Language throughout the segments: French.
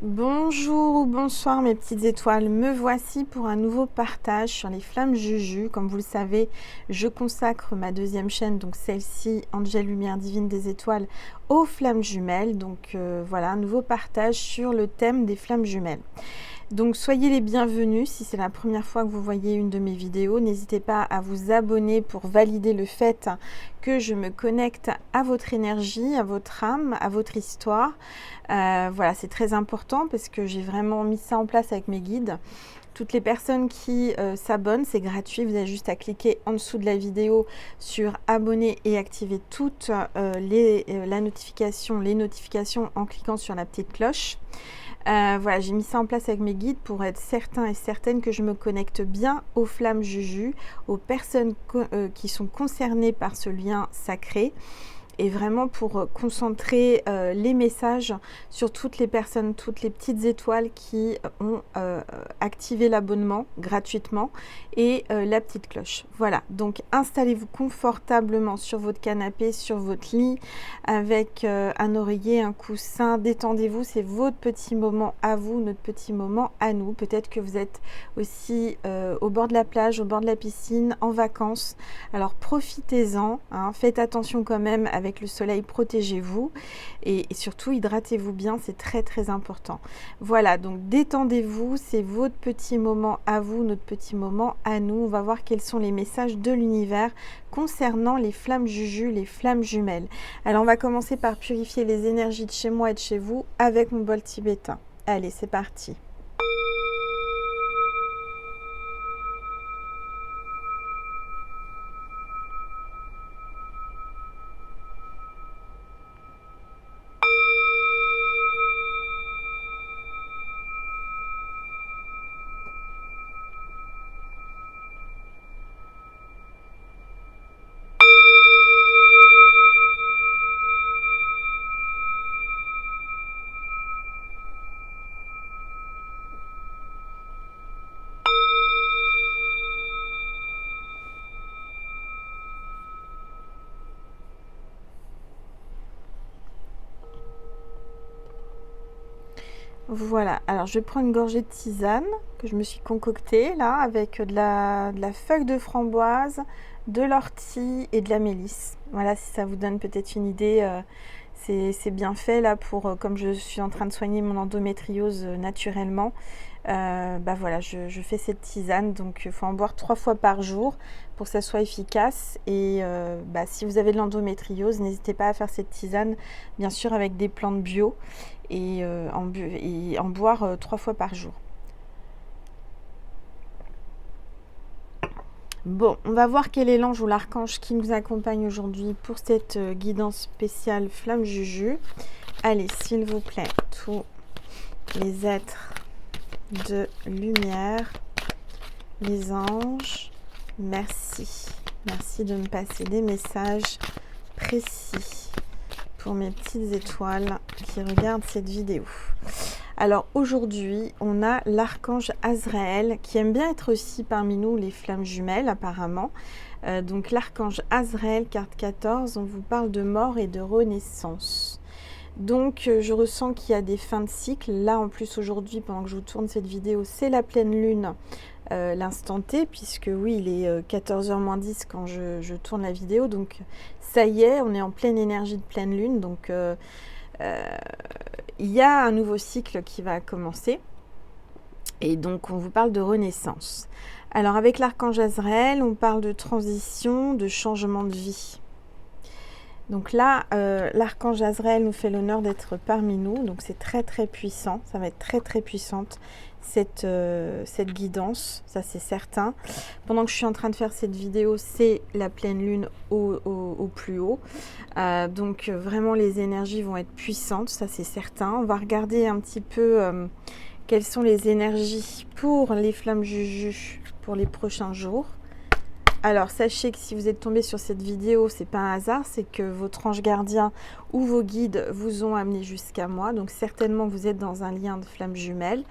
Bonjour ou bonsoir mes petites étoiles, me voici pour un nouveau partage sur les flammes Juju. Comme vous le savez, je consacre ma deuxième chaîne, donc celle-ci, Angel Lumière Divine des Étoiles, aux flammes jumelles. Donc voilà, un nouveau partage sur le thème des flammes jumelles. Donc soyez les bienvenus si c'est la première fois que vous voyez une de mes vidéos. N'hésitez pas à vous abonner pour valider le fait que je me connecte à votre énergie, à votre âme, à votre histoire. Voilà, c'est très important parce que j'ai vraiment mis ça en place avec mes guides. Toutes les personnes qui s'abonnent, c'est gratuit, vous avez juste à cliquer en dessous de la vidéo sur abonner et activer toutes les notifications en cliquant sur la petite cloche. Voilà, j'ai mis ça en place avec mes guides pour être certain et certaine que je me connecte bien aux flammes Juju, aux personnes qui sont concernées par ce lien sacré. Et vraiment pour concentrer les messages sur toutes les personnes, toutes les petites étoiles qui ont activé l'abonnement gratuitement et la petite cloche. Voilà, donc installez-vous confortablement sur votre canapé, sur votre lit, avec un oreiller, un coussin, détendez-vous, c'est votre petit moment à vous, notre petit moment à nous. Peut-être que vous êtes aussi au bord de la plage, au bord de la piscine, en vacances. Alors profitez-en, hein, faites attention quand même avec le soleil, protégez-vous et surtout hydratez-vous bien, c'est très très important. Voilà, donc détendez-vous, c'est votre petit moment à vous, notre petit moment à nous. On va voir quels sont les messages de l'univers concernant les flammes Juju, les flammes jumelles. Alors on va commencer par purifier les énergies de chez moi et de chez vous avec mon bol tibétain. Allez, c'est parti. Voilà, alors je vais prendre une gorgée de tisane que je me suis concoctée là avec de la feuille de framboise, de l'ortie et de la mélisse. Voilà, si ça vous donne peut-être une idée, c'est bien fait là pour, comme je suis en train de soigner mon endométriose naturellement, bah voilà, je fais cette tisane, donc il faut en boire 3 fois par jour pour que ça soit efficace. Et bah, si vous avez de l'endométriose, n'hésitez pas à faire cette tisane, bien sûr avec des plantes bio et en boire 3 fois par jour. Bon, on va voir quel est l'ange ou l'archange qui nous accompagne aujourd'hui pour cette guidance spéciale flamme Juju. Allez, s'il vous plaît, tous les êtres de lumière, les anges, merci. Merci de me passer des messages précis pour mes petites étoiles qui regardent cette vidéo. Alors aujourd'hui, on a l'archange Azraël qui aime bien être aussi parmi nous les flammes jumelles apparemment. Donc l'archange Azraël, carte 14, on vous parle de mort et de renaissance. Donc je ressens qu'il y a des fins de cycle. Là en plus aujourd'hui, pendant que je vous tourne cette vidéo, c'est la pleine lune, l'instant T, puisque oui, il est 14h moins 10 quand je tourne la vidéo. Donc ça y est, on est en pleine énergie de pleine lune. Donc il y a un nouveau cycle qui va commencer. Et donc on vous parle de renaissance. Alors avec l'archange Azraël, on parle de transition, de changement de vie. Donc là, l'archange Azraël nous fait l'honneur d'être parmi nous, donc c'est très très puissant, ça va être très très puissante cette guidance, ça c'est certain. Pendant que je suis en train de faire cette vidéo, c'est la pleine lune au plus haut, donc vraiment les énergies vont être puissantes, ça c'est certain. On va regarder un petit peu quelles sont les énergies pour les flammes Juju pour les prochains jours. Alors sachez que si vous êtes tombé sur cette vidéo, c'est pas un hasard, c'est que votre ange gardien ou vos guides vous ont amené jusqu'à moi. Donc certainement vous êtes dans un lien de flammes jumelles,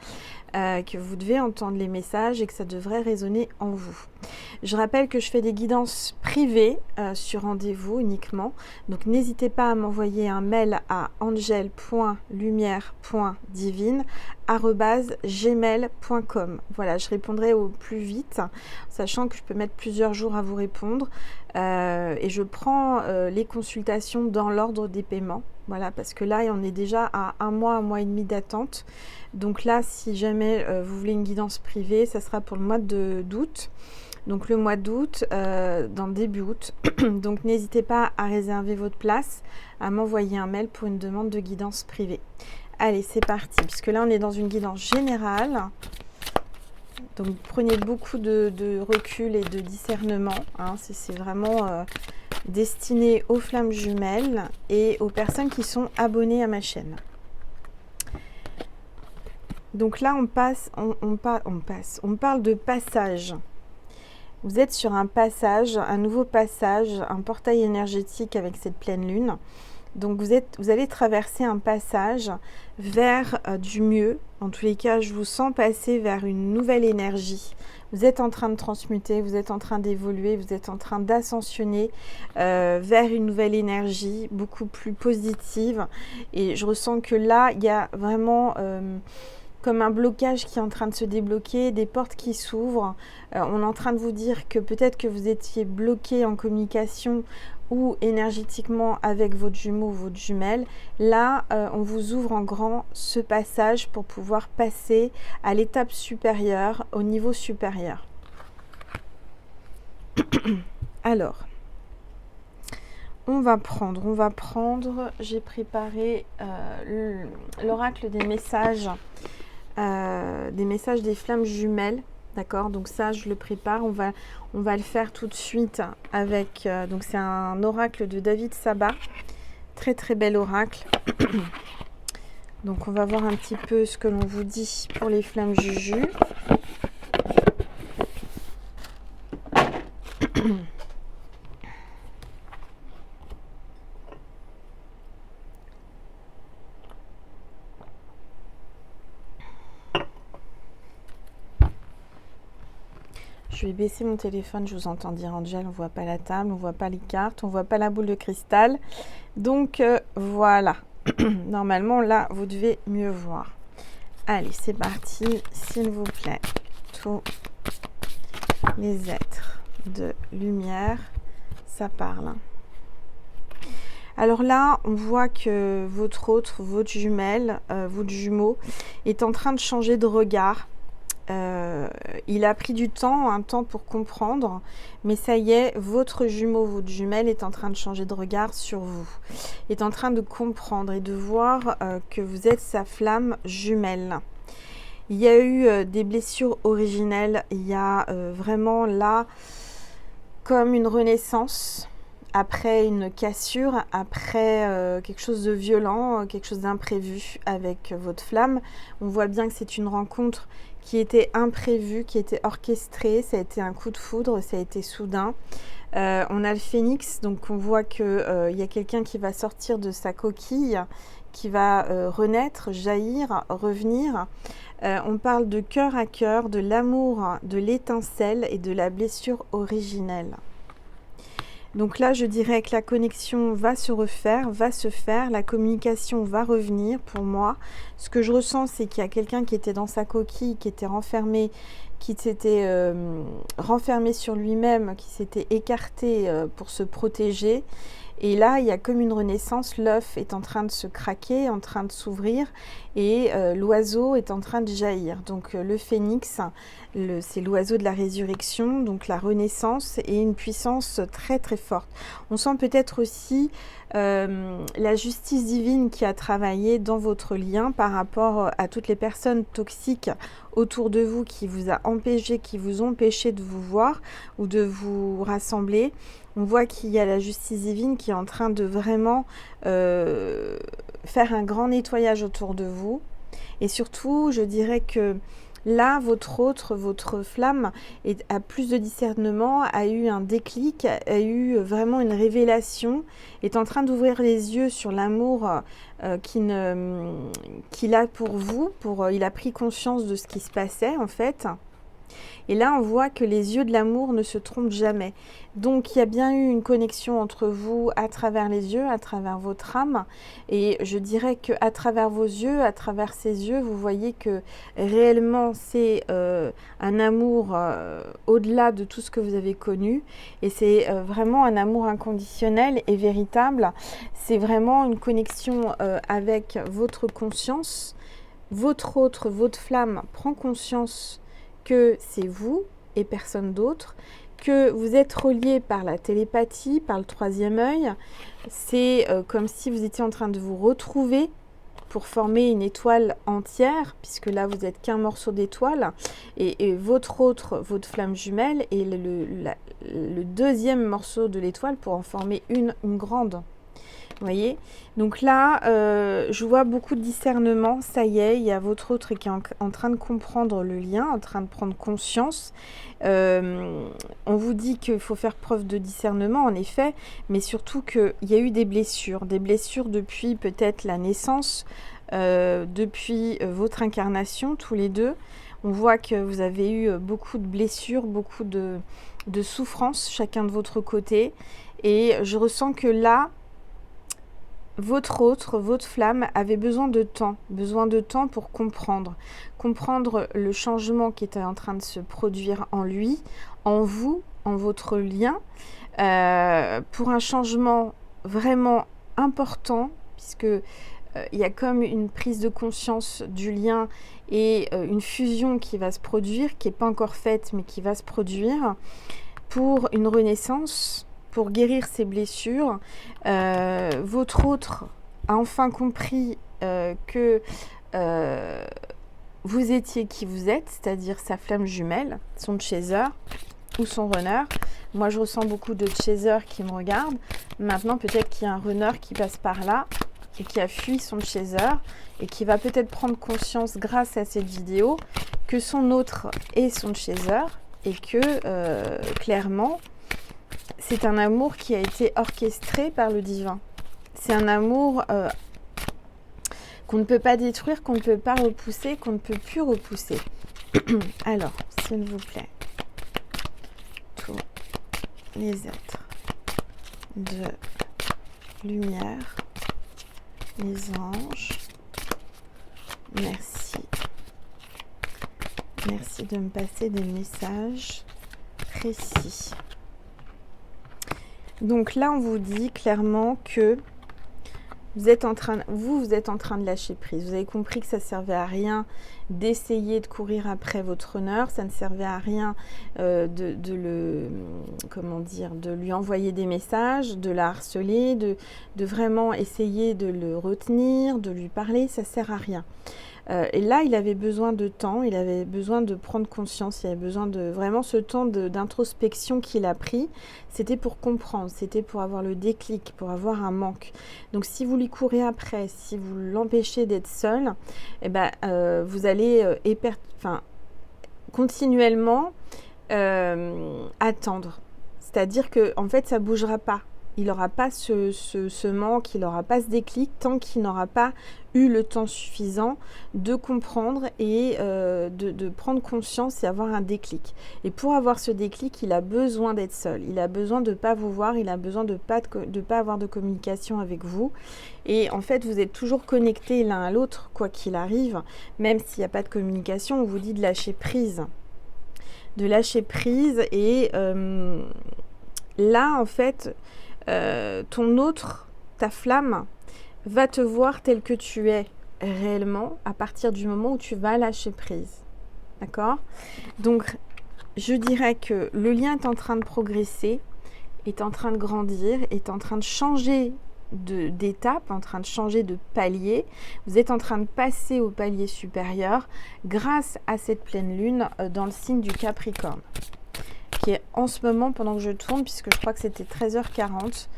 que vous devez entendre les messages et que ça devrait résonner en vous. Je rappelle que je fais des guidances privées sur rendez-vous uniquement. Donc n'hésitez pas à m'envoyer un mail à angel.lumière.divine@gmail.com. Voilà, je répondrai au plus vite, sachant que je peux mettre plusieurs jours à vous répondre. Et je prends les consultations dans l'ordre des paiements. Voilà, parce que là, on est déjà à un mois et demi d'attente. Donc là, si jamais vous voulez une guidance privée, ça sera pour le mois d'août. Donc le mois d'août, dans le début août. Donc n'hésitez pas à réserver votre place, à m'envoyer un mail pour une demande de guidance privée. Allez, c'est parti, puisque là, on est dans une guidance générale. Donc prenez beaucoup de recul et de discernement. Hein. C'est vraiment destiné aux flammes jumelles et aux personnes qui sont abonnées à ma chaîne. Donc là, on parle de passage. Vous êtes sur un passage, un nouveau passage, un portail énergétique avec cette pleine lune. Donc vous allez traverser un passage vers du mieux. En tous les cas, je vous sens passer vers une nouvelle énergie. Vous êtes en train de transmuter, vous êtes en train d'évoluer, vous êtes en train d'ascensionner vers une nouvelle énergie beaucoup plus positive. Et je ressens que là, il y a vraiment comme un blocage qui est en train de se débloquer, des portes qui s'ouvrent. On est en train de vous dire que peut-être que vous étiez bloqué en communication ou énergétiquement avec votre jumeau ou votre jumelle. Là, on vous ouvre en grand ce passage pour pouvoir passer à l'étape supérieure, au niveau supérieur. Alors, on va prendre, j'ai préparé l'oracle des messages des flammes jumelles. D'accord, donc ça je le prépare, on va le faire tout de suite avec, donc c'est un oracle de David Sabat, très très bel oracle. Donc on va voir un petit peu ce que l'on vous dit pour les flammes juju. Je vais baisser mon téléphone, je vous entends dire Angel, on ne voit pas la table, on ne voit pas les cartes, on ne voit pas la boule de cristal. Donc voilà, normalement là, vous devez mieux voir. Allez, c'est parti, s'il vous plaît. Tous les êtres de lumière, ça parle. Alors là, on voit que votre jumelle, votre jumeau, est en train de changer de regard. Il a pris du temps, un temps pour comprendre, mais ça y est, votre jumeau, votre jumelle est en train de changer de regard sur vous, est en train de comprendre et de voir que vous êtes sa flamme jumelle. Il y a eu des blessures originelles, il y a vraiment là comme une renaissance après une cassure, après quelque chose de violent, quelque chose d'imprévu avec votre flamme. On voit bien que c'est une rencontre qui était imprévue, qui était orchestrée, ça a été un coup de foudre, ça a été soudain. On a le phénix, donc on voit qu'il y a quelqu'un qui va sortir de sa coquille, qui va renaître, jaillir, revenir. On parle de cœur à cœur, de l'amour, de l'étincelle et de la blessure originelle. Donc là, je dirais que la connexion va se refaire, va se faire, la communication va revenir pour moi. Ce que je ressens, c'est qu'il y a quelqu'un qui était dans sa coquille, qui était renfermé, qui s'était renfermé sur lui-même, qui s'était écarté pour se protéger. Et là, il y a comme une renaissance, l'œuf est en train de se craquer, en train de s'ouvrir et l'oiseau est en train de jaillir. Donc le phénix, c'est l'oiseau de la résurrection, donc la renaissance et une puissance très très forte. On sent peut-être aussi la justice divine qui a travaillé dans votre lien par rapport à toutes les personnes toxiques autour de vous qui vous ont empêché de vous voir ou de vous rassembler. On voit qu'il y a la justice divine qui est en train de vraiment faire un grand nettoyage autour de vous. Et surtout, je dirais que là, votre flamme a plus de discernement, a eu un déclic, a eu vraiment une révélation, est en train d'ouvrir les yeux sur l'amour qu'il a pour vous. Il a pris conscience de ce qui se passait en fait. Et là, on voit que les yeux de l'amour ne se trompent jamais. Donc, il y a bien eu une connexion entre vous à travers les yeux, à travers votre âme. Et je dirais qu'à travers vos yeux, à travers ces yeux, vous voyez que réellement, c'est un amour au-delà de tout ce que vous avez connu. Et c'est vraiment un amour inconditionnel et véritable. C'est vraiment une connexion avec votre conscience. Votre flamme prend conscience que c'est vous et personne d'autre, que vous êtes relié par la télépathie, par le troisième œil. C'est comme si vous étiez en train de vous retrouver pour former une étoile entière, puisque là vous n'êtes qu'un morceau d'étoile, et votre flamme jumelle est le deuxième morceau de l'étoile pour en former une grande. Vous voyez, donc là, je vois beaucoup de discernement. Ça y est, il y a votre autre qui est en train de comprendre le lien, en train de prendre conscience. On vous dit qu'il faut faire preuve de discernement, en effet, mais surtout qu'il y a eu des blessures depuis peut-être la naissance, depuis votre incarnation, tous les deux. On voit que vous avez eu beaucoup de blessures, beaucoup de souffrances, chacun de votre côté. Et je ressens que là, votre flamme avait besoin de temps pour comprendre le changement qui était en train de se produire en lui, en vous, en votre lien, pour un changement vraiment important, puisque il y a comme une prise de conscience du lien et une fusion qui va se produire, qui n'est pas encore faite, mais qui va se produire, pour une renaissance, pour guérir ses blessures. Votre autre a enfin compris que vous étiez qui vous êtes, c'est-à-dire sa flamme jumelle, son chaser ou son runner. Moi, je ressens beaucoup de chaser qui me regardent. Maintenant, peut-être qu'il y a un runner qui passe par là et qui a fui son chaser et qui va peut-être prendre conscience grâce à cette vidéo que son autre est son chaser et que clairement, c'est un amour qui a été orchestré par le divin. C'est un amour qu'on ne peut pas détruire, qu'on ne peut pas repousser, qu'on ne peut plus repousser. Alors, s'il vous plaît, tous les êtres de lumière, les anges, merci. Merci de me passer des messages précis. Donc là, on vous dit clairement que vous êtes en train de lâcher prise. Vous avez compris que ça ne servait à rien d'essayer de courir après votre honneur. Ça ne servait à rien de lui envoyer des messages, de la harceler, de vraiment essayer de le retenir, de lui parler. Ça ne sert à rien. Et là, il avait besoin de temps, il avait besoin de prendre conscience, il avait besoin de vraiment ce temps d'introspection qu'il a pris. C'était pour comprendre, c'était pour avoir le déclic, pour avoir un manque. Donc, si vous lui courez après, si vous l'empêchez d'être seul, eh ben, vous allez continuellement attendre. C'est-à-dire que, en fait, ça ne bougera pas. Il n'aura pas ce manque, il n'aura pas ce déclic tant qu'il n'aura pas eu le temps suffisant de comprendre et de prendre conscience et avoir un déclic. Et pour avoir ce déclic, il a besoin d'être seul. Il a besoin de ne pas vous voir, il a besoin de pas avoir de communication avec vous. Et en fait, vous êtes toujours connectés l'un à l'autre, quoi qu'il arrive. Même s'il n'y a pas de communication, on vous dit de lâcher prise. De lâcher prise et là, en fait... ta flamme va te voir tel que tu es réellement à partir du moment où tu vas lâcher prise. D'accord ? Donc, je dirais que le lien est en train de progresser, est en train de grandir, est en train de changer d'étape, en train de changer de palier. Vous êtes en train de passer au palier supérieur grâce à cette pleine lune dans le signe du Capricorne, qui est en ce moment pendant que je tourne, puisque je crois que c'était 13h40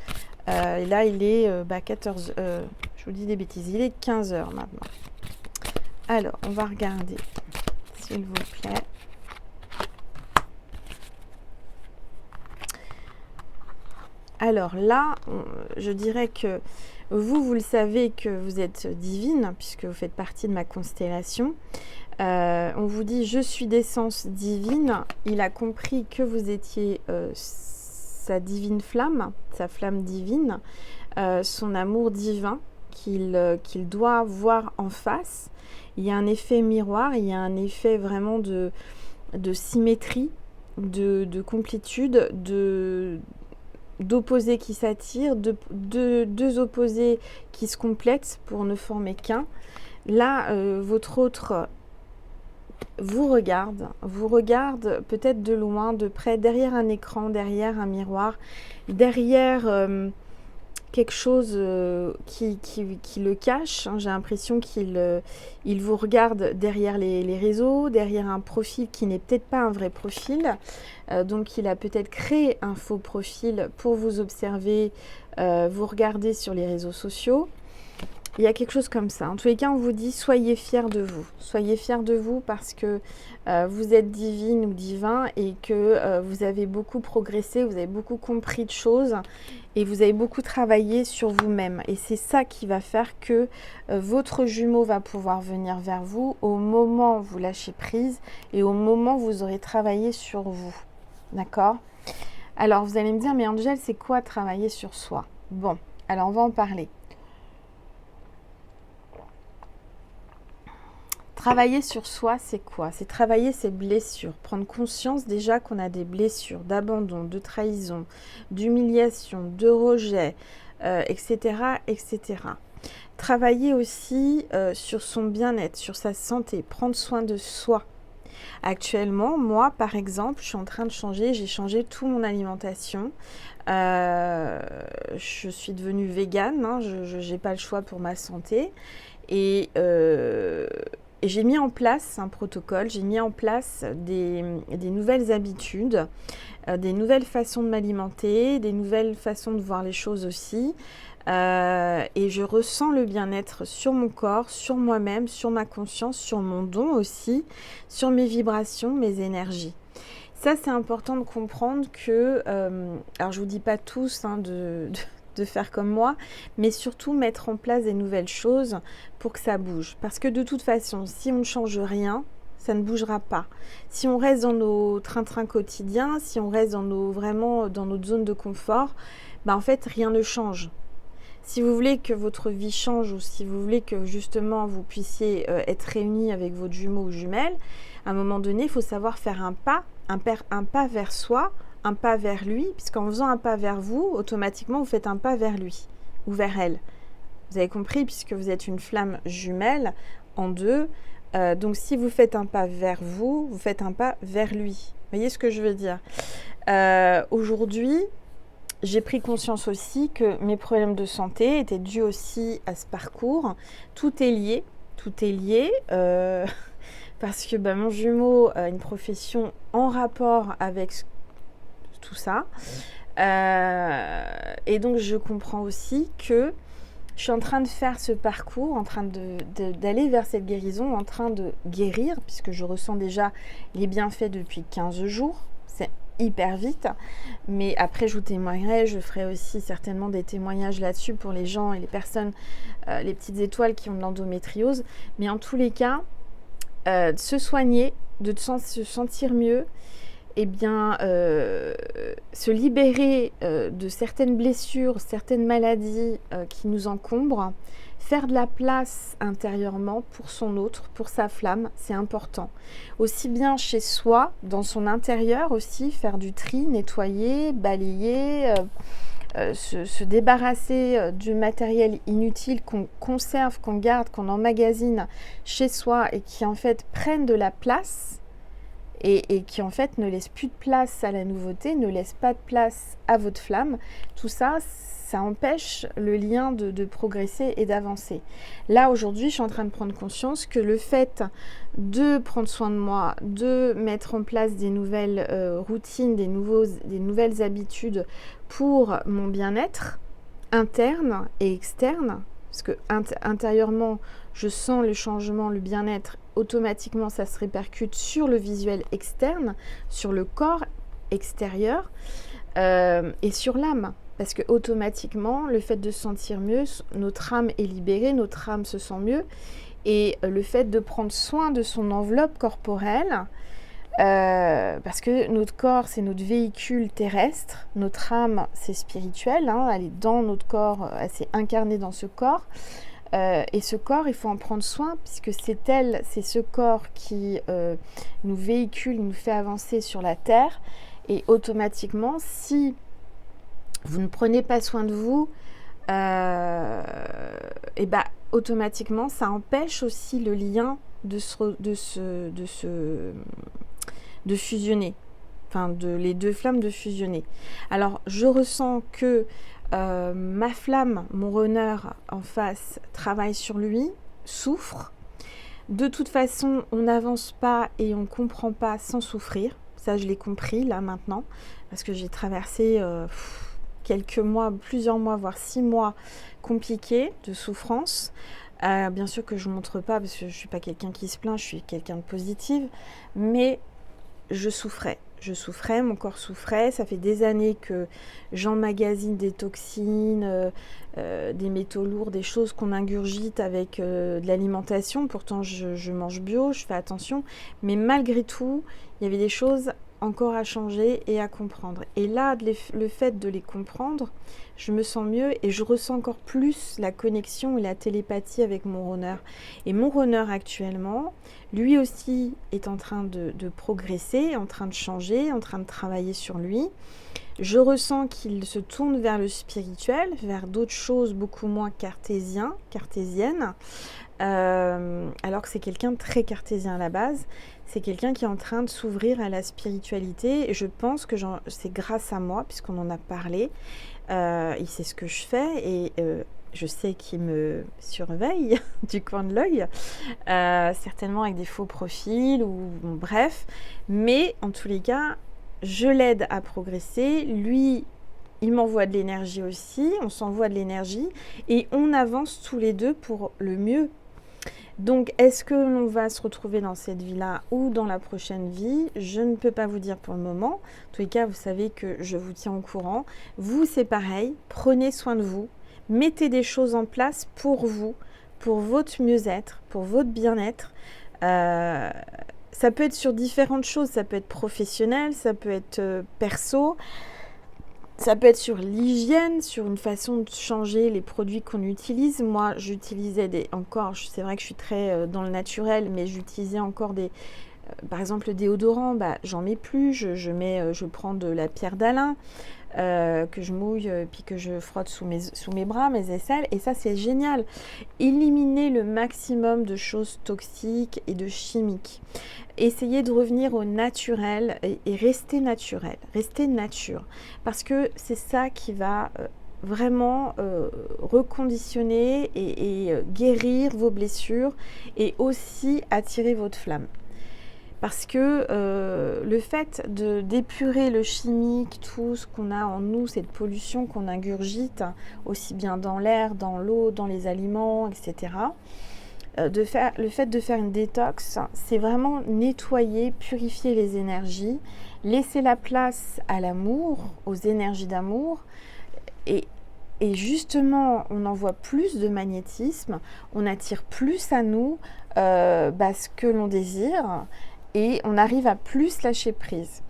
et là il est 14 je vous dis des bêtises, il est 15h maintenant. Alors on va regarder, s'il vous plaît. Alors là, je dirais que vous le savez que vous êtes divine, puisque vous faites partie de ma constellation. On vous dit, je suis d'essence divine. Il a compris que vous étiez sa divine flamme, sa flamme divine, son amour divin qu'il doit voir en face. Il y a un effet miroir, il y a un effet vraiment de symétrie, de complétude, d'opposés qui s'attirent, deux opposés qui se complètent pour ne former qu'un. Là, votre autre vous regarde peut-être de loin, de près, derrière un écran, derrière un miroir, derrière quelque chose qui le cache. J'ai l'impression qu'il vous regarde derrière les réseaux, derrière un profil qui n'est peut-être pas un vrai profil. Donc il a peut-être créé un faux profil pour vous observer, vous regarder sur les réseaux sociaux. Il y a quelque chose comme ça. En tous les cas, on vous dit soyez fiers de vous. Soyez fiers de vous parce que vous êtes divine ou divin et que vous avez beaucoup progressé, vous avez beaucoup compris de choses et vous avez beaucoup travaillé sur vous-même. Et c'est ça qui va faire que votre jumeau va pouvoir venir vers vous au moment où vous lâchez prise et au moment où vous aurez travaillé sur vous. D'accord ? Alors, vous allez me dire, mais Angel, c'est quoi travailler sur soi ? Bon, alors on va en parler. Travailler sur soi, c'est quoi? C'est travailler ses blessures, prendre conscience déjà qu'on a des blessures d'abandon, de trahison, d'humiliation, de rejet, etc., etc. Travailler aussi sur son bien-être, sur sa santé, prendre soin de soi. Actuellement, moi, par exemple, je suis en train de changer, j'ai changé toute mon alimentation. Je suis devenue végane, hein, je n'ai pas le choix pour ma santé. Et j'ai mis en place un protocole, j'ai mis en place des nouvelles habitudes, des nouvelles façons de m'alimenter, des nouvelles façons de voir les choses aussi. Et je ressens le bien-être sur mon corps, sur moi-même, sur ma conscience, sur mon don aussi, sur mes vibrations, mes énergies. Ça, c'est important de comprendre que, alors je ne vous dis pas tous hein, de faire comme moi, mais surtout mettre en place des nouvelles choses pour que ça bouge. Parce que de toute façon, si on ne change rien, ça ne bougera pas. Si on reste dans nos train-train quotidiens, si on reste vraiment dans notre zone de confort, en fait, rien ne change. Si vous voulez que votre vie change ou si vous voulez que justement vous puissiez être réunis avec votre jumeau ou jumelle, à un moment donné, il faut savoir faire un pas vers soi, un pas vers lui, puisqu'en faisant un pas vers vous, automatiquement, vous faites un pas vers lui ou vers elle. Vous avez compris, puisque vous êtes une flamme jumelle en deux. Donc, si vous faites un pas vers vous, vous faites un pas vers lui. Vous voyez ce que je veux dire ? Aujourd'hui, j'ai pris conscience aussi que mes problèmes de santé étaient dus aussi à ce parcours. Tout est lié. Parce que mon jumeau a une profession en rapport avec tout ça. Et donc, je comprends aussi que je suis en train de faire ce parcours, en train d'aller vers cette guérison, en train de guérir, puisque je ressens déjà les bienfaits depuis 15 jours. C'est hyper vite. Mais après, je vous témoignerai, je ferai aussi certainement des témoignages là-dessus pour les gens et les personnes, les petites étoiles qui ont de l'endométriose. Mais en tous les cas, de se soigner, se sentir mieux, se libérer de certaines blessures, certaines maladies qui nous encombrent, faire de la place intérieurement pour son autre, pour sa flamme, c'est important. Aussi bien chez soi, dans son intérieur aussi, faire du tri, nettoyer, balayer, se débarrasser du matériel inutile qu'on conserve, qu'on garde, qu'on emmagasine chez soi et qui en fait prennent de la place. Et qui en fait ne laisse plus de place à la nouveauté, ne laisse pas de place à votre flamme. Tout ça, ça empêche le lien de progresser et d'avancer. Là, aujourd'hui, je suis en train de prendre conscience que le fait de prendre soin de moi, de mettre en place des nouvelles routines, des nouvelles habitudes pour mon bien-être interne et externe, parce que intérieurement, je sens le changement, le bien-être, automatiquement, ça se répercute sur le visuel externe, sur le corps extérieur et sur l'âme. Parce que automatiquement, le fait de se sentir mieux, notre âme est libérée, notre âme se sent mieux. Et le fait de prendre soin de son enveloppe corporelle, parce que notre corps, c'est notre véhicule terrestre, notre âme, c'est spirituel, hein, elle est dans notre corps, elle s'est incarnée dans ce corps. Et ce corps, il faut en prendre soin, puisque c'est ce corps qui nous véhicule, nous fait avancer sur la terre. Et automatiquement, si vous ne prenez pas soin de vous, et ben automatiquement, ça empêche aussi le lien de fusionner, enfin les deux flammes de fusionner. Alors je ressens que ma flamme, mon runner en face, travaille sur lui, souffre. De toute façon, on n'avance pas et on ne comprend pas sans souffrir. Ça, je l'ai compris là maintenant, parce que j'ai traversé quelques mois, plusieurs mois, voire 6 mois compliqués de souffrance. Bien sûr que je ne montre pas, parce que je ne suis pas quelqu'un qui se plaint, je suis quelqu'un de positive, mais je souffrais, mon corps souffrait. Ça fait des années que j'emmagasine des toxines, des métaux lourds, des choses qu'on ingurgite avec de l'alimentation. Pourtant, je mange bio, je fais attention. Mais malgré tout, il y avait des choses encore à changer et à comprendre. Et là, le fait de les comprendre, je me sens mieux et je ressens encore plus la connexion et la télépathie avec mon runner. Et mon runner actuellement, lui aussi est en train de progresser, en train de changer, en train de travailler sur lui. Je ressens qu'il se tourne vers le spirituel, vers d'autres choses beaucoup moins cartésiennes, alors que c'est quelqu'un de très cartésien à la base. C'est quelqu'un qui est en train de s'ouvrir à la spiritualité et je pense que c'est grâce à moi, puisqu'on en a parlé. Il sait ce que je fais et je sais qu'il me surveille du coin de l'œil, certainement avec des faux profils ou bon, bref. Mais en tous les cas, je l'aide à progresser. Lui, il m'envoie de l'énergie aussi, on s'envoie de l'énergie et on avance tous les deux pour le mieux. Donc, est-ce que l'on va se retrouver dans cette vie-là ou dans la prochaine vie? Je ne peux pas vous dire pour le moment. En tous les cas, vous savez que je vous tiens au courant. Vous, c'est pareil. Prenez soin de vous. Mettez des choses en place pour vous, pour votre mieux-être, pour votre bien-être. Ça peut être sur différentes choses. Ça peut être professionnel, ça peut être perso. Ça peut être sur l'hygiène, sur une façon de changer les produits qu'on utilise. Moi, j'utilisais c'est vrai que je suis très dans le naturel, mais j'utilisais encore par exemple le déodorant, j'en mets plus, je prends de la pierre d'Alain, que je mouille, puis que je frotte sous mes bras, mes aisselles, et ça c'est génial. Éliminer le maximum de choses toxiques et de chimiques. Essayez de revenir au naturel et rester naturel, rester nature, parce que c'est ça qui va vraiment reconditionner et guérir vos blessures et aussi attirer votre flamme. Parce que le fait d'épurer le chimique, tout ce qu'on a en nous, cette pollution qu'on ingurgite, aussi bien dans l'air, dans l'eau, dans les aliments, etc., le fait de faire une détox, c'est vraiment nettoyer, purifier les énergies, laisser la place à l'amour, aux énergies d'amour, et justement, on envoie plus de magnétisme, on attire plus à nous ce que l'on désire, et on arrive à plus lâcher prise.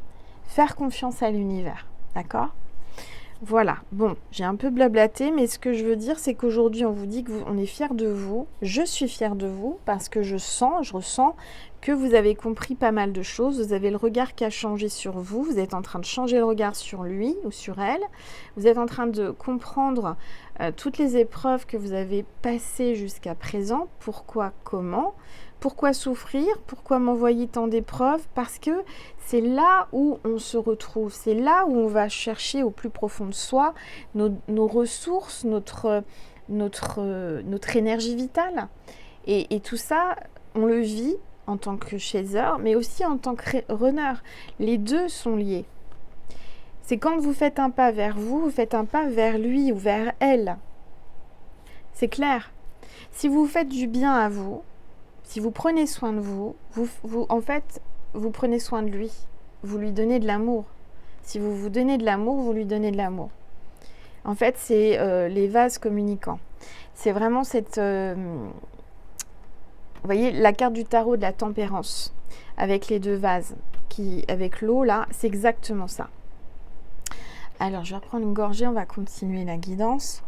Faire confiance à l'univers, d'accord ? Voilà, bon, j'ai un peu blablaté, mais ce que je veux dire, c'est qu'aujourd'hui, on vous dit qu'on est fiers de vous. Je suis fière de vous parce que je ressens que vous avez compris pas mal de choses. Vous avez le regard qui a changé sur vous. Vous êtes en train de changer le regard sur lui ou sur elle. Vous êtes en train de comprendre toutes les épreuves que vous avez passées jusqu'à présent. Pourquoi, comment ? Pourquoi souffrir? Pourquoi m'envoyer tant d'épreuves? Parce que c'est là où on se retrouve, c'est là où on va chercher au plus profond de soi nos ressources, notre énergie vitale. Et tout ça, on le vit en tant que chaser, mais aussi en tant que runner. Les deux sont liés. C'est quand vous faites un pas vers vous, vous faites un pas vers lui ou vers elle. C'est clair. Si vous faites du bien à vous, si vous prenez soin de vous, en fait, vous prenez soin de lui. Vous lui donnez de l'amour. Si vous vous donnez de l'amour, vous lui donnez de l'amour. En fait, c'est les vases communicants. C'est vraiment voyez, la carte du tarot de la tempérance, avec les deux vases, avec l'eau, là, c'est exactement ça. Alors, je vais reprendre une gorgée, on va continuer la guidance.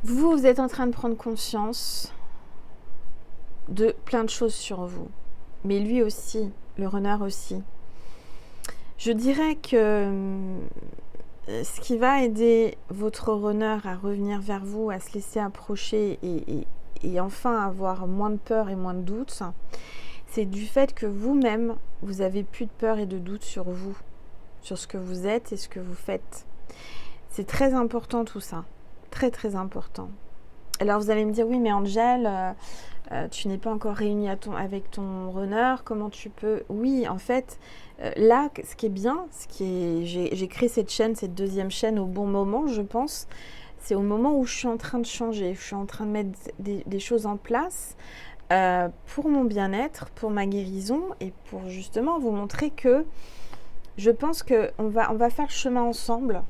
Vous êtes en train de prendre conscience de plein de choses sur vous. Mais lui aussi, le runner aussi. Je dirais que ce qui va aider votre runner à revenir vers vous, à se laisser approcher et enfin avoir moins de peur et moins de doutes, c'est du fait que vous-même, vous avez plus de peur et de doutes sur vous, sur ce que vous êtes et ce que vous faites. C'est très important tout ça, très très important. Alors vous allez me dire, oui mais Angel, tu n'es pas encore réunie avec ton runner, comment tu peux... Oui, en fait, là, ce qui est bien, j'ai créé cette chaîne, cette deuxième chaîne au bon moment, je pense. C'est au moment où je suis en train de changer, je suis en train de mettre des choses en place pour mon bien-être, pour ma guérison et pour justement vous montrer que je pense qu'on va faire le chemin ensemble.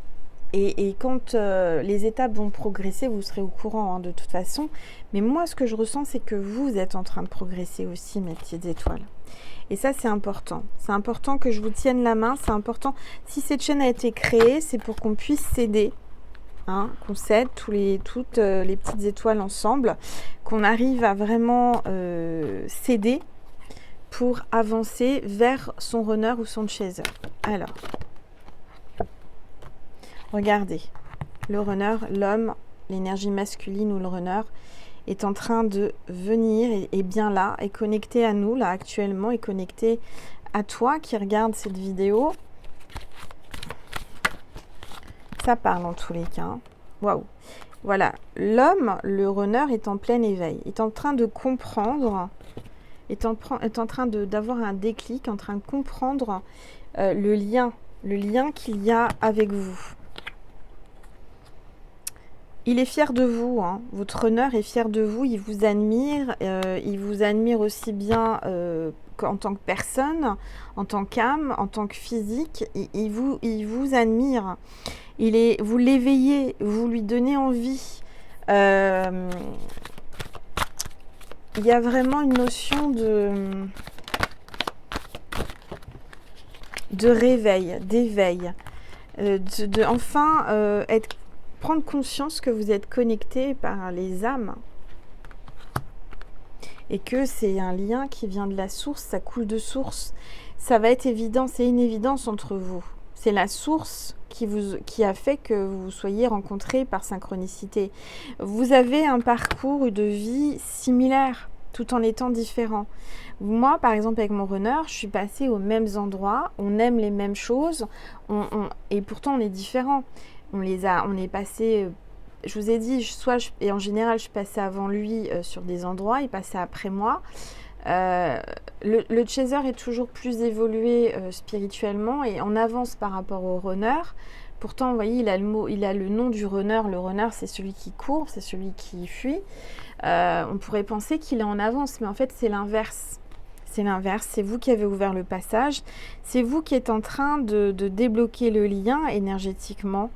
Et quand les étapes vont progresser, vous serez au courant de toute façon. Mais moi, ce que je ressens, c'est que vous êtes en train de progresser aussi, mes petites étoiles. Et ça, c'est important. C'est important que je vous tienne la main. C'est important. Si cette chaîne a été créée, c'est pour qu'on puisse s'aider. Qu'on s'aide toutes les petites étoiles ensemble. Qu'on arrive à vraiment s'aider pour avancer vers son runner ou son chaser. Alors... Regardez, le runner, l'homme, l'énergie masculine ou le runner est en train de venir, et bien là, est connecté à nous, là actuellement, est connecté à toi qui regarde cette vidéo. Ça parle en tous les cas. Waouh! Voilà, l'homme, le runner est en plein éveil, est en train de comprendre, est en train d'avoir un déclic, en train de comprendre le lien qu'il y a avec vous. Il est fier de vous, votre runner est fier de vous, il vous admire aussi bien en tant que personne, en tant qu'âme, en tant que physique, il vous admire. Vous l'éveillez, vous lui donnez envie. Il y a vraiment une notion de réveil, d'éveil, enfin prendre conscience que vous êtes connecté par les âmes et que c'est un lien qui vient de la source, ça coule de source. Ça va être évident, c'est une évidence entre vous. C'est la source qui a fait que vous soyez rencontrés par synchronicité. Vous avez un parcours de vie similaire, tout en étant différent. Moi, par exemple, avec mon runner, je suis passée aux mêmes endroits, on aime les mêmes choses, et pourtant on est différents. On est passé, je vous ai dit, et en général, je passais avant lui sur des endroits, il passait après moi. Le chaser est toujours plus évolué spirituellement et en avance par rapport au runner. Pourtant, vous voyez, il a le nom du runner. Le runner, c'est celui qui court, c'est celui qui fuit. On pourrait penser qu'il est en avance, mais en fait, c'est l'inverse. C'est l'inverse, c'est vous qui avez ouvert le passage, c'est vous qui êtes en train de débloquer le lien énergétiquement,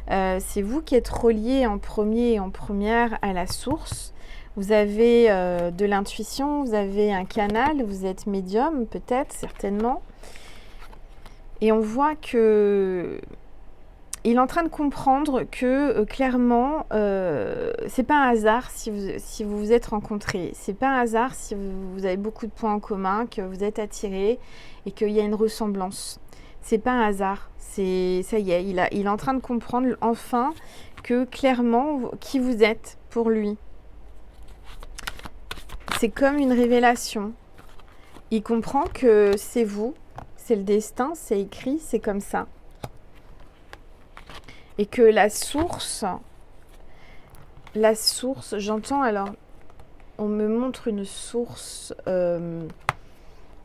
c'est vous qui êtes relié en premier et en première à la source. Vous avez de l'intuition, vous avez un canal, vous êtes médium peut-être, certainement. Et on voit que il est en train de comprendre que clairement, c'est pas un hasard si vous vous êtes rencontrés. C'est pas un hasard si vous avez beaucoup de points en commun, que vous êtes attirés et qu'il y a une ressemblance. C'est pas un hasard. Ça y est, il est en train de comprendre enfin que clairement qui vous êtes pour lui. C'est comme une révélation. Il comprend que c'est vous, c'est le destin, c'est écrit, c'est comme ça. Et que la source, j'entends, alors, on me montre une source.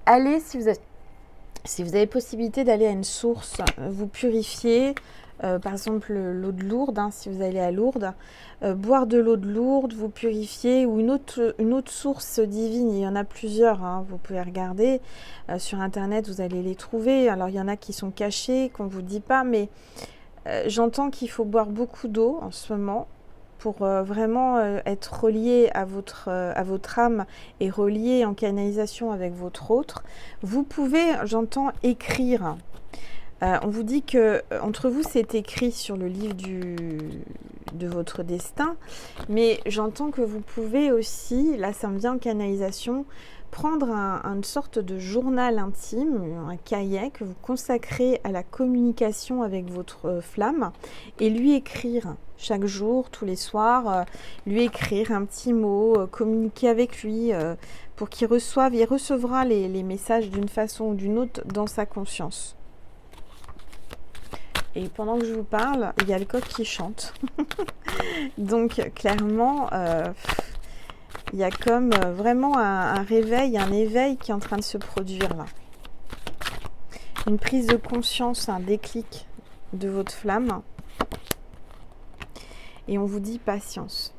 Allez, si vous avez possibilité d'aller à une source, vous purifier, par exemple l'eau de Lourdes, si vous allez à Lourdes, boire de l'eau de Lourdes, vous purifier, ou une autre source divine, il y en a plusieurs, vous pouvez regarder, sur internet vous allez les trouver, alors il y en a qui sont cachés, qu'on ne vous dit pas, mais j'entends qu'il faut boire beaucoup d'eau en ce moment pour vraiment être relié à votre âme et relié en canalisation avec votre autre, vous pouvez, j'entends, écrire. On vous dit que entre vous, c'est écrit sur le livre de votre destin, mais j'entends que vous pouvez aussi, là ça me vient en canalisation, prendre une sorte de journal intime, un cahier que vous consacrez à la communication avec votre flamme et lui écrire chaque jour, tous les soirs, lui écrire un petit mot, communiquer avec lui pour qu'il reçoive, il recevra les messages d'une façon ou d'une autre dans sa conscience. Et pendant que je vous parle, il y a le coq qui chante. Donc clairement, il y a comme vraiment un réveil, un éveil qui est en train de se produire là. Une prise de conscience, un déclic de votre flamme. Et on vous dit patience.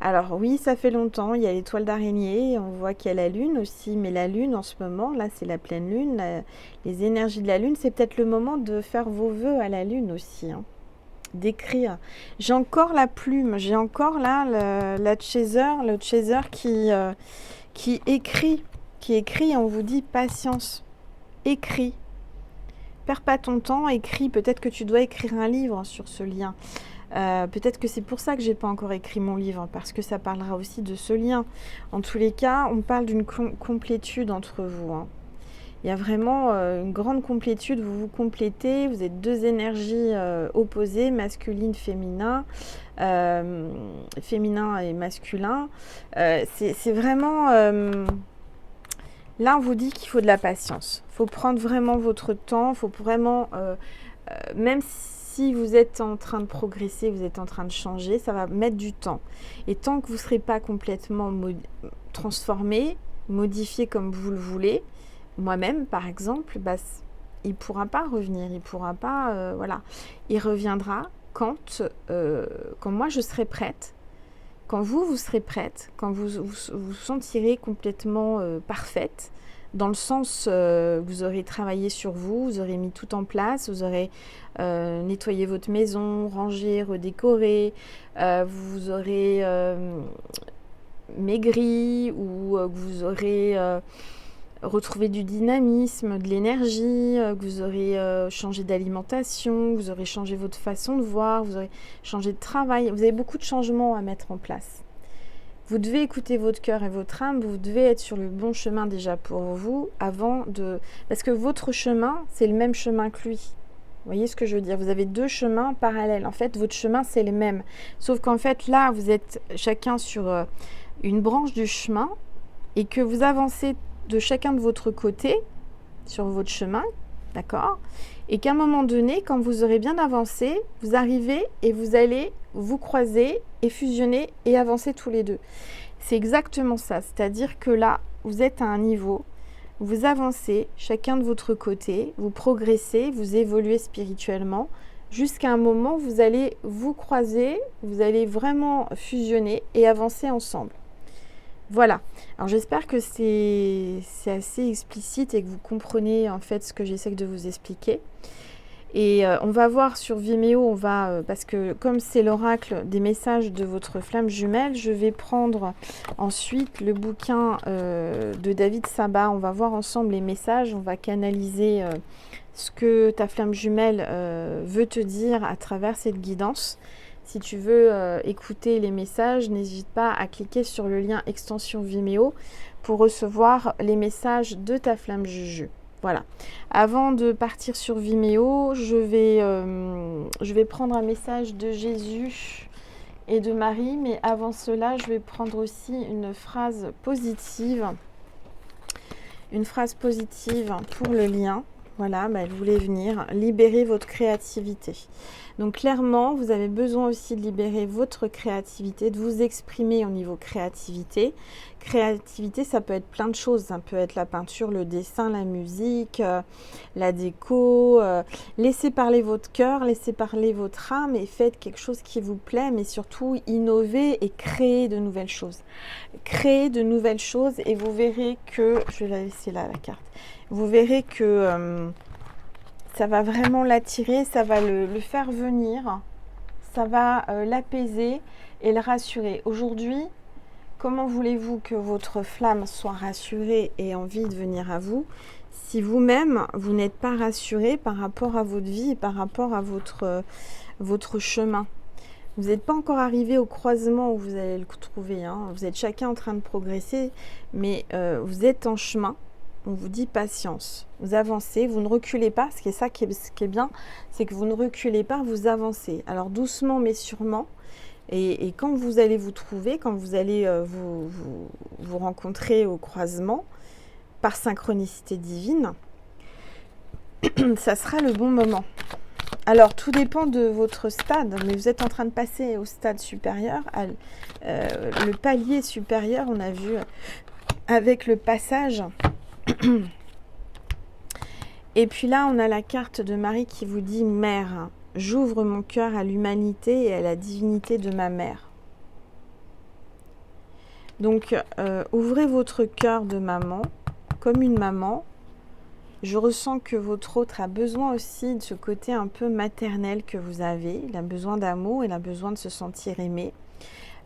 Alors oui, ça fait longtemps, il y a l'étoile d'araignée, on voit qu'il y a la lune aussi, mais la lune en ce moment, là c'est la pleine lune, les énergies de la lune, c'est peut-être le moment de faire vos vœux à la lune aussi, hein, d'écrire. J'ai encore la plume, j'ai encore là le chaser qui écrit, et on vous dit patience, écris. Perds pas ton temps, écris, peut-être que tu dois écrire un livre sur ce lien. Peut-être que c'est pour ça que j'ai pas encore écrit mon livre, parce que ça parlera aussi de ce lien. En tous les cas, on parle d'une complétude entre vous, hein. Il y a vraiment une grande complétude, vous vous complétez, vous êtes deux énergies opposées, masculine, féminin, féminin et masculin. C'est vraiment... là, on vous dit qu'il faut de la patience. Il faut prendre vraiment votre temps, il faut vraiment... même si vous êtes en train de progresser, vous êtes en train de changer, ça va mettre du temps. Et tant que vous ne serez pas complètement transformé, modifié comme vous le voulez, moi-même par exemple, bah, il ne pourra pas revenir, il ne pourra pas, voilà. Il reviendra quand moi je serai prête, quand vous serez prête, quand vous vous sentirez complètement parfaite, dans le sens, vous aurez travaillé sur vous, vous aurez mis tout en place, vous aurez nettoyé votre maison, rangé, redécoré, vous aurez maigri ou vous aurez retrouvé du dynamisme, de l'énergie, que vous aurez changé d'alimentation, vous aurez changé votre façon de voir, vous aurez changé de travail. Vous avez beaucoup de changements à mettre en place. Vous devez écouter votre cœur et votre âme, vous devez être sur le bon chemin déjà pour vous avant de... Parce que votre chemin, c'est le même chemin que lui. Vous voyez ce que je veux dire? Vous avez deux chemins parallèles. En fait, votre chemin, c'est le même. Sauf qu'en fait, là, vous êtes chacun sur une branche du chemin et que vous avancez de chacun de votre côté sur votre chemin, d'accord? Et qu'à un moment donné, quand vous aurez bien avancé, vous arrivez et vous allez vous croiser et fusionner et avancer tous les deux. C'est exactement ça, c'est-à-dire que là, vous êtes à un niveau, vous avancez chacun de votre côté, vous progressez, vous évoluez spirituellement, jusqu'à un moment où vous allez vous croiser, vous allez vraiment fusionner et avancer ensemble. Voilà, alors j'espère que c'est assez explicite et que vous comprenez en fait ce que j'essaie de vous expliquer. Et on va voir sur Vimeo, parce que comme c'est l'oracle des messages de votre flamme jumelle, je vais prendre ensuite le bouquin de David Sabat. On va voir ensemble les messages, on va canaliser ce que ta flamme jumelle veut te dire à travers cette guidance. Si tu veux écouter les messages, n'hésite pas à cliquer sur le lien extension Vimeo pour recevoir les messages de ta flamme Juju. Voilà. Avant de partir sur Vimeo, je vais prendre un message de Jésus et de Marie, mais avant cela, je vais prendre aussi une phrase positive. Une phrase positive pour le lien. Voilà, elle voulait venir libérer votre créativité. Donc clairement, vous avez besoin aussi de libérer votre créativité, de vous exprimer au niveau créativité. Créativité, ça peut être plein de choses. Ça peut être la peinture, le dessin, la musique, la déco. Laissez parler votre cœur, laissez parler votre âme et faites quelque chose qui vous plaît, mais surtout innovez et créez de nouvelles choses. Créez de nouvelles choses et vous verrez que... Je vais la laisser là, la carte. Vous verrez que ça va vraiment l'attirer, ça va le faire venir. ça va l'apaiser et le rassurer. Aujourd'hui, comment voulez-vous que votre flamme soit rassurée et envie de venir à vous si vous-même, vous n'êtes pas rassuré par rapport à votre vie et par rapport à votre chemin? Vous n'êtes pas encore arrivé au croisement où vous allez le trouver, hein. Vous êtes chacun en train de progresser, mais vous êtes en chemin. On vous dit patience. Vous avancez, vous ne reculez pas. Ce qui est bien, c'est que vous ne reculez pas, vous avancez. Alors doucement mais sûrement. Et quand vous allez vous trouver, quand vous allez vous rencontrer au croisement, par synchronicité divine, ça sera le bon moment. Alors, tout dépend de votre stade, mais vous êtes en train de passer au stade supérieur, le palier supérieur, on a vu avec le passage. Et puis là, on a la carte de Marie qui vous dit « Mère, j'ouvre mon cœur à l'humanité et à la divinité de ma mère. » Donc, ouvrez votre cœur de maman, comme une maman. Je ressens que votre autre a besoin aussi de ce côté un peu maternel que vous avez. Il a besoin d'amour, il a besoin de se sentir aimé.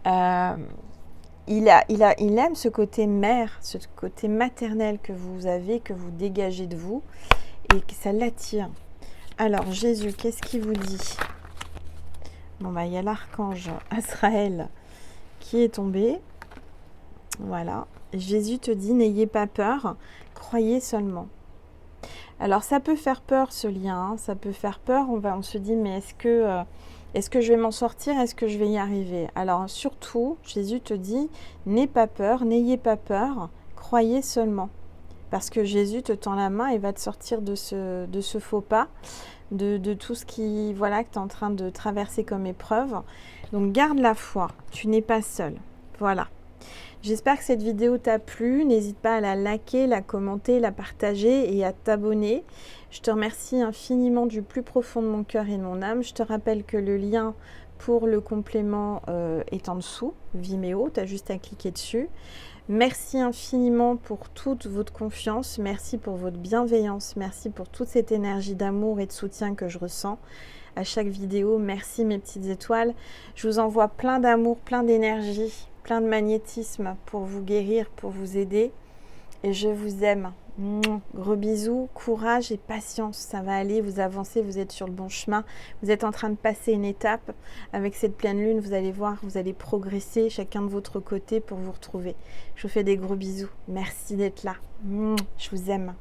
Il aime ce côté mère, ce côté maternel que vous avez, que vous dégagez de vous et que ça l'attire. Alors, Jésus, qu'est-ce qu'il vous dit? Bon, bah, il y a l'archange Azraël qui est tombé. Voilà. Jésus te dit, n'ayez pas peur, croyez seulement. Alors, ça peut faire peur, ce lien, hein, ça peut faire peur. On se dit, mais est-ce que je vais m'en sortir? Est-ce que je vais y arriver? Alors, surtout, Jésus te dit, n'aie pas peur, n'ayez pas peur, croyez seulement. Parce que Jésus te tend la main et va te sortir de ce faux pas, de tout ce qui, voilà, que tu es en train de traverser comme épreuve. Donc, garde la foi, tu n'es pas seul. Voilà. J'espère que cette vidéo t'a plu. N'hésite pas à la liker, la commenter, la partager et à t'abonner. Je te remercie infiniment du plus profond de mon cœur et de mon âme. Je te rappelle que le lien pour le complément est en dessous, Vimeo. Tu as juste à cliquer dessus. Merci infiniment pour toute votre confiance. Merci pour votre bienveillance. Merci pour toute cette énergie d'amour et de soutien que je ressens à chaque vidéo. Merci mes petites étoiles. Je vous envoie plein d'amour, plein d'énergie, plein de magnétisme pour vous guérir, pour vous aider. Et je vous aime. Gros bisous, courage et patience. Ça va aller, vous avancez, vous êtes sur le bon chemin. Vous êtes en train de passer une étape. Avec cette pleine lune, vous allez voir, vous allez progresser chacun de votre côté pour vous retrouver. Je vous fais des gros bisous. Merci d'être là. Je vous aime.